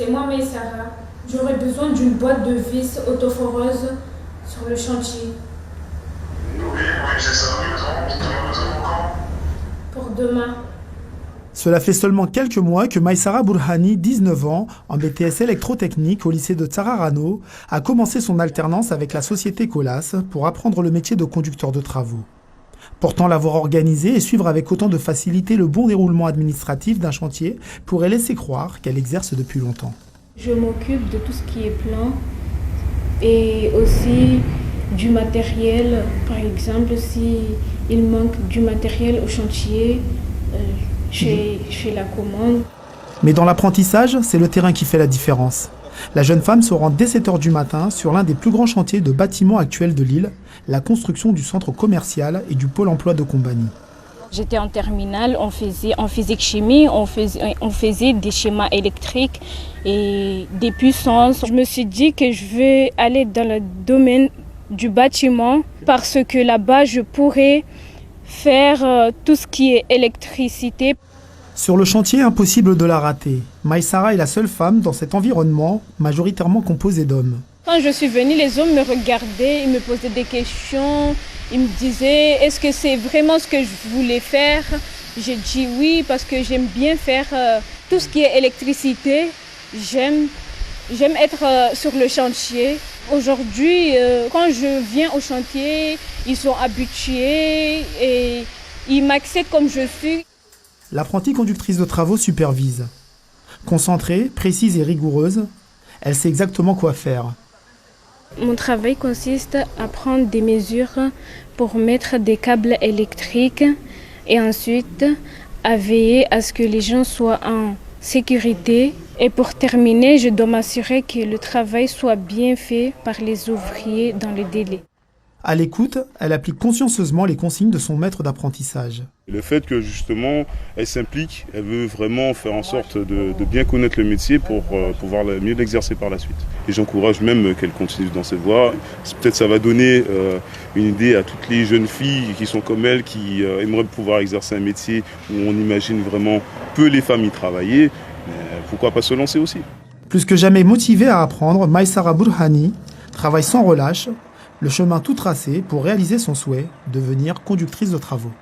C'est moi, Maïsara. J'aurais besoin d'une boîte de vis autoforeuse sur le chantier. Oui, c'est ça. Nous avons quand? Pour demain. Cela fait seulement quelques mois que Maïsara Burhani, 19 ans, en BTS électrotechnique au lycée de Tsararano, a commencé son alternance avec la société Colas pour apprendre le métier de conducteur de travaux. Pourtant, l'avoir organisé et suivre avec autant de facilité le bon déroulement administratif d'un chantier pourrait laisser croire qu'elle exerce depuis longtemps. Je m'occupe de tout ce qui est plan et aussi du matériel. Par exemple, s'il manque du matériel au chantier, je fais la commande. Mais dans l'apprentissage, c'est le terrain qui fait la différence. La jeune femme se rend dès 7 h du matin sur l'un des plus grands chantiers de bâtiments actuels de l'île, la construction du centre commercial et du pôle emploi de Combani. J'étais en terminale, on faisait en physique-chimie, on faisait des schémas électriques et des puissances. Je me suis dit que je vais aller dans le domaine du bâtiment parce que là-bas, je pourrais faire tout ce qui est électricité. Sur le chantier, impossible de la rater. Maïsara est la seule femme dans cet environnement majoritairement composé d'hommes. Quand je suis venue, les hommes me regardaient, ils me posaient des questions. Ils me disaient, est-ce que c'est vraiment ce que je voulais faire? J'ai dit oui, parce que j'aime bien faire tout ce qui est électricité. J'aime être sur le chantier. Aujourd'hui, quand je viens au chantier, ils sont habitués et ils m'acceptent comme je suis. L'apprentie conductrice de travaux supervise. Concentrée, précise et rigoureuse, elle sait exactement quoi faire. Mon travail consiste à prendre des mesures pour mettre des câbles électriques et ensuite à veiller à ce que les gens soient en sécurité. Et pour terminer, je dois m'assurer que le travail soit bien fait par les ouvriers dans les délais. À l'écoute, elle applique consciencieusement les consignes de son maître d'apprentissage. Le fait que justement elle s'implique, elle veut vraiment faire en sorte de bien connaître le métier pour pouvoir mieux l'exercer par la suite. Et j'encourage même qu'elle continue dans cette voie. Peut-être ça va donner une idée à toutes les jeunes filles qui sont comme elle, qui aimeraient pouvoir exercer un métier où on imagine vraiment peu les femmes y travailler. Mais pourquoi pas se lancer aussi? Plus que jamais motivée à apprendre, Maïsara Burhani travaille sans relâche, le chemin tout tracé pour réaliser son souhait, devenir conductrice de travaux.